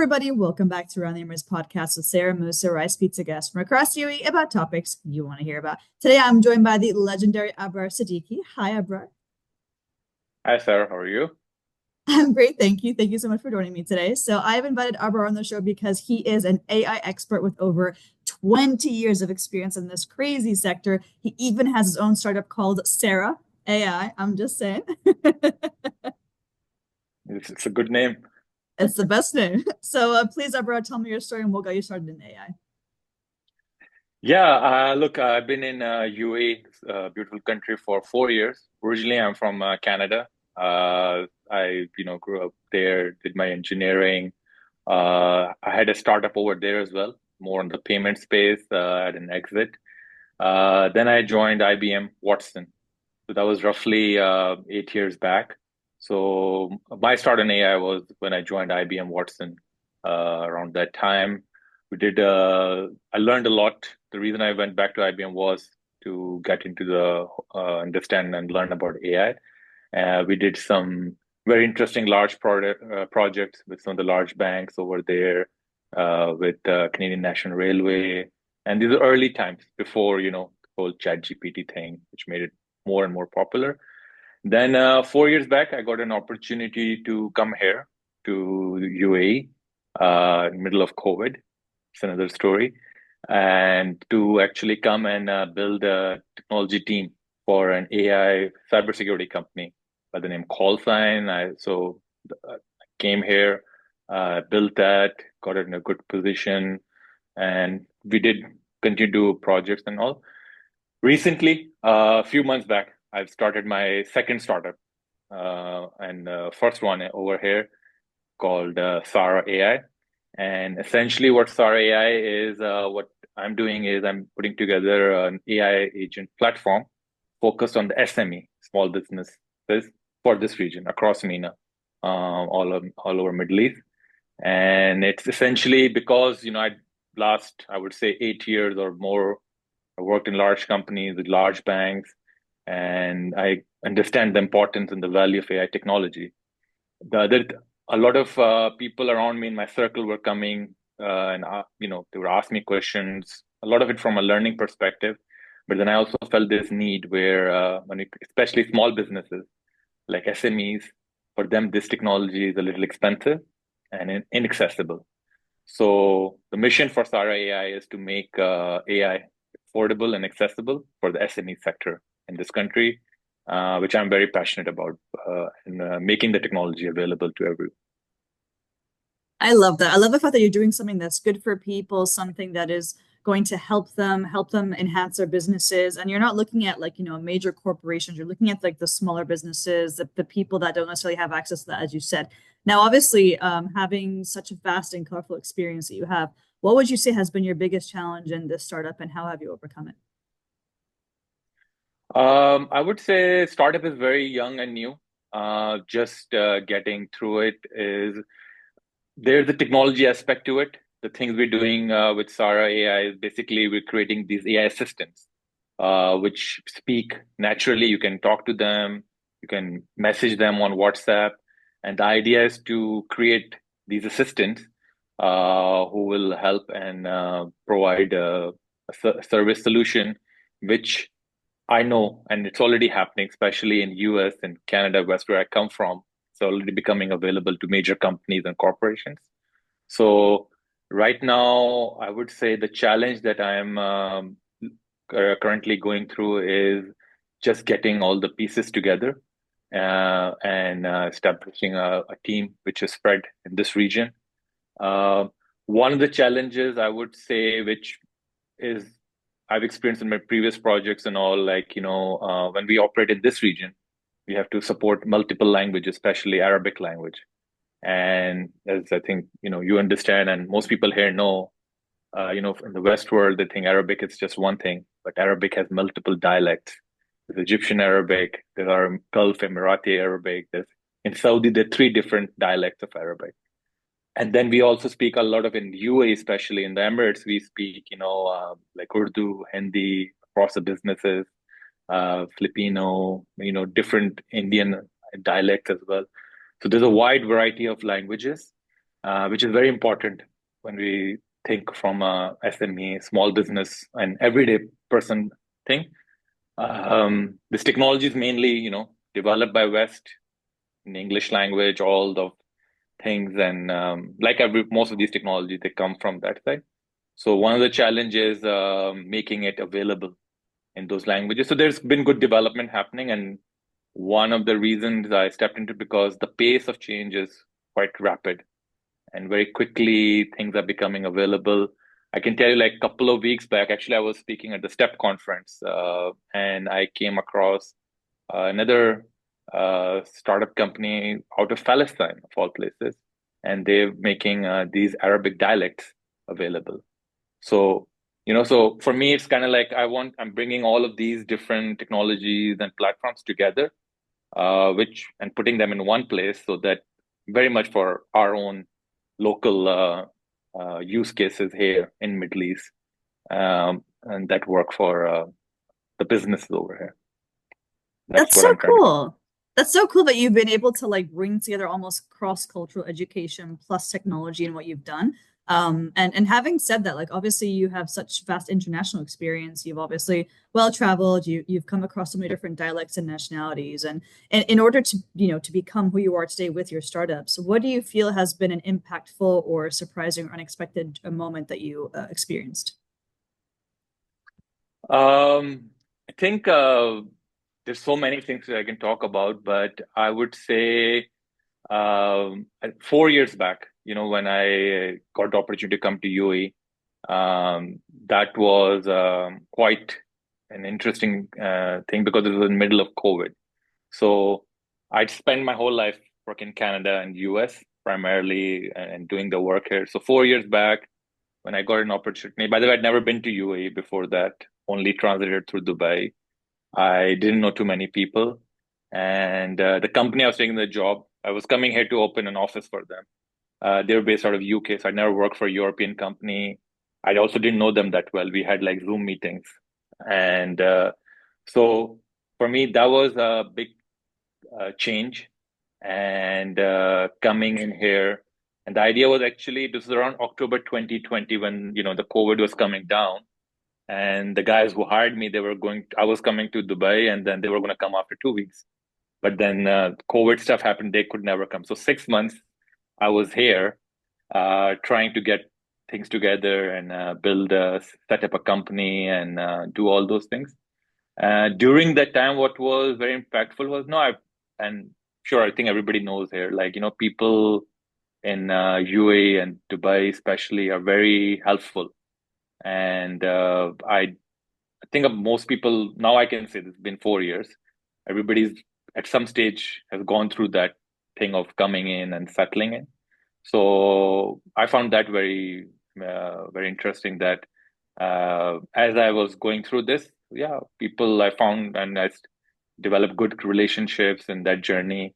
everybody. Welcome back to Around the Emirates podcast with Sara Mousa, where I speak to guests from across UAE about topics you want to hear about. Today, I'm joined by the legendary Abrar Siddiqui. Hi, Abrar. Hi, Sarah. How are you? I'm great, thank you. Thank you so much for joining me today. So, I've invited Abrar on the show because he is an AI expert with over 20 years of experience in this crazy sector. He even has his own startup called Sara AI. I'm just saying. It's a good name. It's the best name. So, please, Abrar, tell me your story and we'll get you started in AI. Yeah, look, I've been in UAE, beautiful country, for 4 years. Originally, I'm from Canada. I grew up there, did my engineering. I had a startup over there as well, more in the payment space. I had an exit. Then I joined IBM Watson. So that was roughly 8 years back. So my start in AI was when I joined IBM Watson around that time. I learned a lot. The reason I went back to IBM was to get into the understand and learn about AI. We did some very interesting large projects with some of the large banks over there, with Canadian National Railway. And these are early times before, the whole chat GPT thing, which made it more and more popular. Then 4 years back, I got an opportunity to come here to UAE, in middle of COVID. It's another story. And to actually come and build a technology team for an AI cybersecurity company by the name Callsign. I came here, built that, got it in a good position, and we did continue to do projects and all. Recently, a few months back, I've started my second startup, and first one over here called Sara AI. And essentially, what Sara AI is, what I'm doing is I'm putting together an AI agent platform focused on the SME, small businesses, for this region across MENA, all over Middle East. And it's essentially because I would say 8 years or more, I worked in large companies with large banks, and I understand the importance and the value of AI technology. A lot of people around me in my circle were coming, and they would ask me questions. A lot of it from a learning perspective, but then I also felt this need where, especially small businesses like SMEs, for them this technology is a little expensive and inaccessible. So the mission for Sara AI is to make AI affordable and accessible for the SME sector in this country, which I'm very passionate about, and making the technology available to everyone. I love that. I love the fact that you're doing something that's good for people, something that is going to help them enhance their businesses. And you're not looking at major corporations. You're looking at like the smaller businesses, the people that don't necessarily have access to that, as you said. Now, obviously, having such a vast and colorful experience that you have, what would you say has been your biggest challenge in this startup and how have you overcome it? I would say startup is very young and new. Just getting through it is there's a technology aspect to it. The things we're doing with Sara AI is basically we're creating these AI assistants, which speak naturally. You can talk to them, you can message them on WhatsApp, and the idea is to create these assistants who will help and provide a service solution, which I know, and it's already happening, especially in US and Canada, West where I come from. It's already becoming available to major companies and corporations. So right now, I would say the challenge that I'm currently going through is just getting all the pieces together, and establishing a team which is spread in this region. Uh, One of the challenges I would say, which is I've experienced in my previous projects and all, like, when we operate in this region, we have to support multiple languages, especially Arabic language. And as I think, you understand, and most people here know, in the West world, they think Arabic is just one thing, but Arabic has multiple dialects. There's Egyptian Arabic, there are Gulf Emirati Arabic, in Saudi, there are three different dialects of Arabic. And then we also speak a lot of in UAE, especially in the Emirates, we speak, like Urdu, Hindi across the businesses, Filipino, different Indian dialects as well. So there's a wide variety of languages. which is very important when we think from a SME, small business, and everyday person thing. This technology is mainly, developed by West in English language, all the things, and like every most of these technologies, they come from that side. So one of the challenges is making it available in those languages. So there's been good development happening, and one of the reasons I stepped into because the pace of change is quite rapid and very quickly things are becoming available. I can tell you, like a couple of weeks back, actually, I was speaking at the STEP conference, and I came across another startup company out of Palestine, of all places, and they're making these Arabic dialects available. So, so for me, it's kind of like I'm bringing all of these different technologies and platforms together, which and putting them in one place so that very much for our own local use cases here in Middle East, and that work for the businesses over here. That's That's what so I'm trying to do. cool. That's so cool that you've been able to like bring together almost cross-cultural education plus technology in what you've done. And having said that, like obviously you have such vast international experience. You've obviously well traveled. You've come across so many different dialects and nationalities. And in order to to become who you are today with your startups, what do you feel has been an impactful or surprising or unexpected moment that you experienced? I think there's so many things that I can talk about, but I would say 4 years back, when I got the opportunity to come to UAE, that was quite an interesting thing because it was in the middle of COVID. So I'd spent my whole life working in Canada and US primarily and doing the work here. So 4 years back, when I got an opportunity, by the way, I'd never been to UAE before that, only transited through Dubai. I didn't know too many people. And the company I was taking the job, I was coming here to open an office for them. They were based out of UK, so I never worked for a European company. I also didn't know them that well. We had like Zoom meetings. And so for me, that was a big change and coming in here. And the idea was actually this was around October 2020 when the COVID was coming down. And the guys who hired me, I was coming to Dubai, and then they were going to come after 2 weeks. But then COVID stuff happened; they could never come. So 6 months I was here, trying to get things together and set up a company and do all those things. During that time, what was very impactful was and sure, I think everybody knows here, like, people in UAE and Dubai especially are very helpful. And I think of most people now I can say it's been 4 years. Everybody's at some stage has gone through that thing of coming in and settling in. So I found that very interesting that as I was going through this, yeah, people I found and developed good relationships in that journey,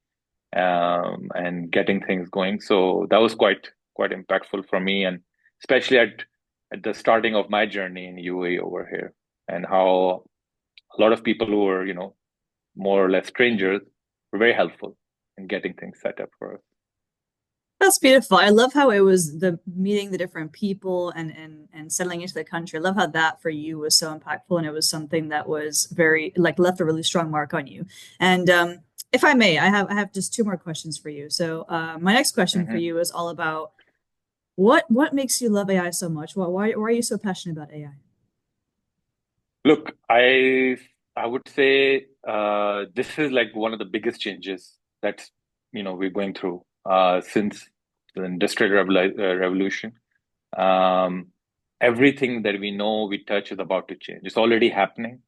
and getting things going. So that was quite impactful for me, and especially at the starting of my journey in UAE over here, and how a lot of people who were, more or less strangers were very helpful in getting things set up for us. That's beautiful. I love how it was the meeting the different people and settling into the country. I love how that for you was so impactful and it was something that was very like left a really strong mark on you. And if I may, I have just two more questions for you. So my next question for Hmm. you is all about what makes you love AI so much? Why are you so passionate about AI? Look, I would say this is like one of the biggest changes that we're going through since the Revolution. Um, Everything that we know we touch is about to change. It's already happening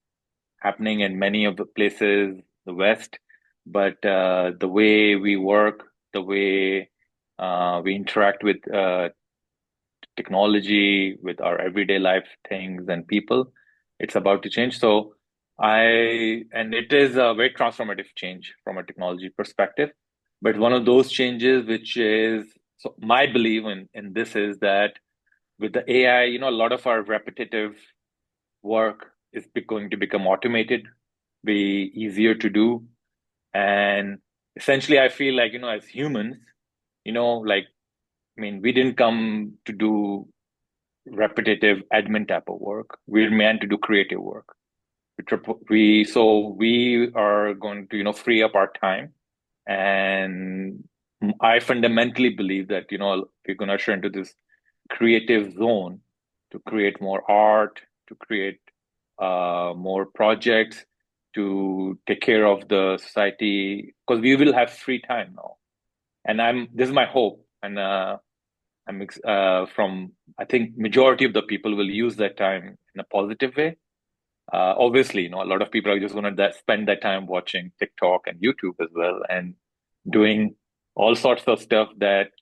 in many of the places, the West, but the way we work, the way we interact with technology, with our everyday life things and people, it's about to change. And it is a very transformative change from a technology perspective. But one of those changes, which is so my belief in this is that with the AI, a lot of our repetitive work is going to become automated, be easier to do. And essentially, I feel like, as humans, like mean, we didn't come to do repetitive admin type of work. We're meant to do creative work. We are going to, free up our time. And I fundamentally believe that, we're going to usher into this creative zone to create more art, to create more projects, to take care of the society, because we will have free time now. And this is my hope. And from, I think majority of the people will use that time in a positive way. Obviously, a lot of people are just going to spend that time watching TikTok and YouTube as well, and doing all sorts of stuff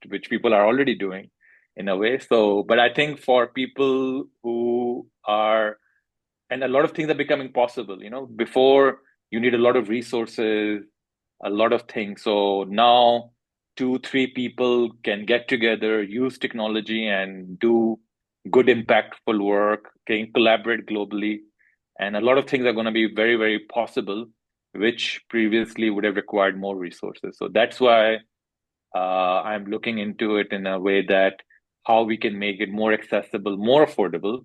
which people are already doing in a way. So, but I think for people who are, and a lot of things are becoming possible. Before you need a lot of resources, a lot of things. So now two, three people can get together, use technology, and do good, impactful work, can collaborate globally. And a lot of things are going to be very, very possible, which previously would have required more resources. So that's why I'm looking into it in a way that how we can make it more accessible, more affordable,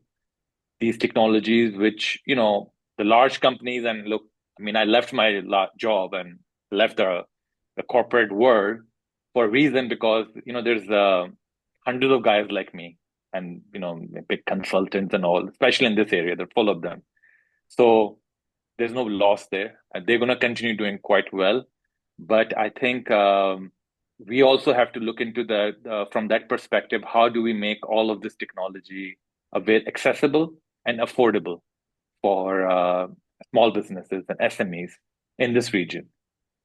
these technologies, which, the large companies, and look, I mean, I left my job and left the corporate world for a reason, because, there's hundreds of guys like me and, big consultants and all, especially in this area, they're full of them. So there's no loss there. They're going to continue doing quite well. But I think we also have to look into from that perspective, how do we make all of this technology a bit accessible and affordable for small businesses and SMEs in this region?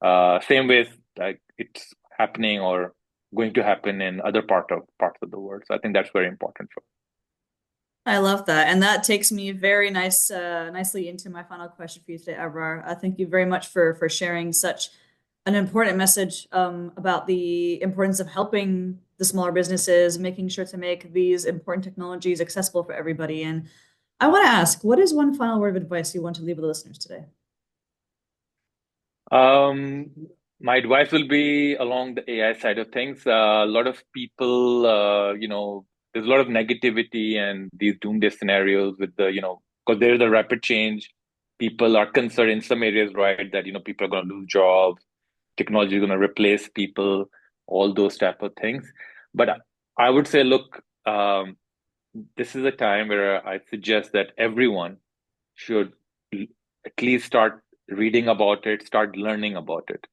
Same way like it's happening or going to happen in other parts of the world. So I think that's very important for. I love that. And that takes me very nicely into my final question for you today, Abrar. Thank you very much for sharing such an important message about the importance of helping the smaller businesses, making sure to make these important technologies accessible for everybody. And I want to ask, what is one final word of advice you want to leave with the listeners today? Um, my advice will be along the AI side of things. A lot of people, there's a lot of negativity and these doomsday scenarios with because there's a rapid change. People are concerned in some areas, right, that, people are going to lose jobs, technology is going to replace people, all those type of things. But I would say, look, this is a time where I suggest that everyone should at least start reading about it, start learning about it.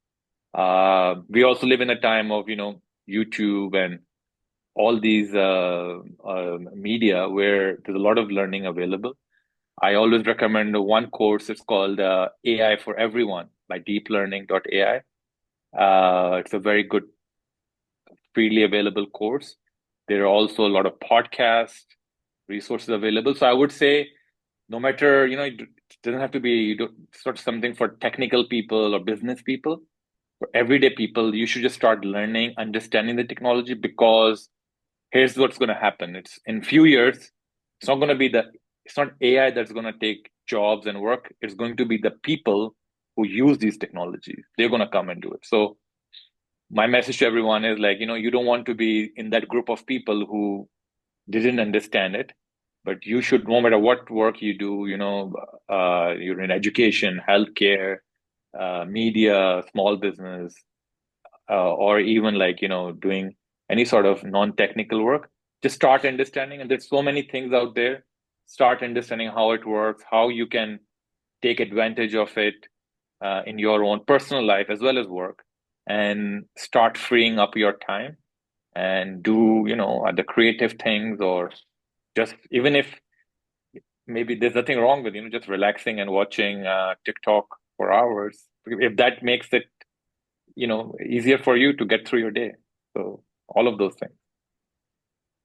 We also live in a time of, YouTube and all these media where there's a lot of learning available. I always recommend one course. It's called AI for Everyone by deeplearning.ai. It's a very good, freely available course. There are also a lot of podcast resources available. So I would say, no matter, it doesn't have to be sort of something for technical people or business people. For everyday people, you should just start learning, understanding the technology, because here's what's going to happen. It's in few years, it's not going to be it's not AI that's going to take jobs and work. It's going to be the people who use these technologies. They're going to come and do it. So my message to everyone is like, you don't want to be in that group of people who didn't understand it, but you should, no matter what work you do, you're in education, healthcare, media, small business, or even like, doing any sort of non-technical work, just start understanding. And there's so many things out there. Start understanding how it works, how you can take advantage of it in your own personal life as well as work, and start freeing up your time and do, the creative things, or just even if maybe there's nothing wrong with, just relaxing and watching TikTok for hours, if that makes it, easier for you to get through your day. So all of those things.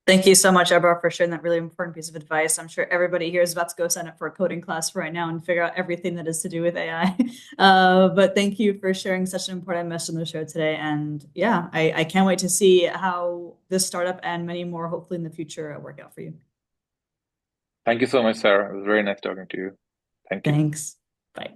Thank you so much, Abra, for sharing that really important piece of advice. I'm sure everybody here is about to go sign up for a coding class right now and figure out everything that is to do with AI. But thank you for sharing such an important message on the show today. And yeah, I can't wait to see how this startup and many more, hopefully in the future, work out for you. Thank you so much, Sarah. It was very nice talking to you. Thank you. Thanks. Bye.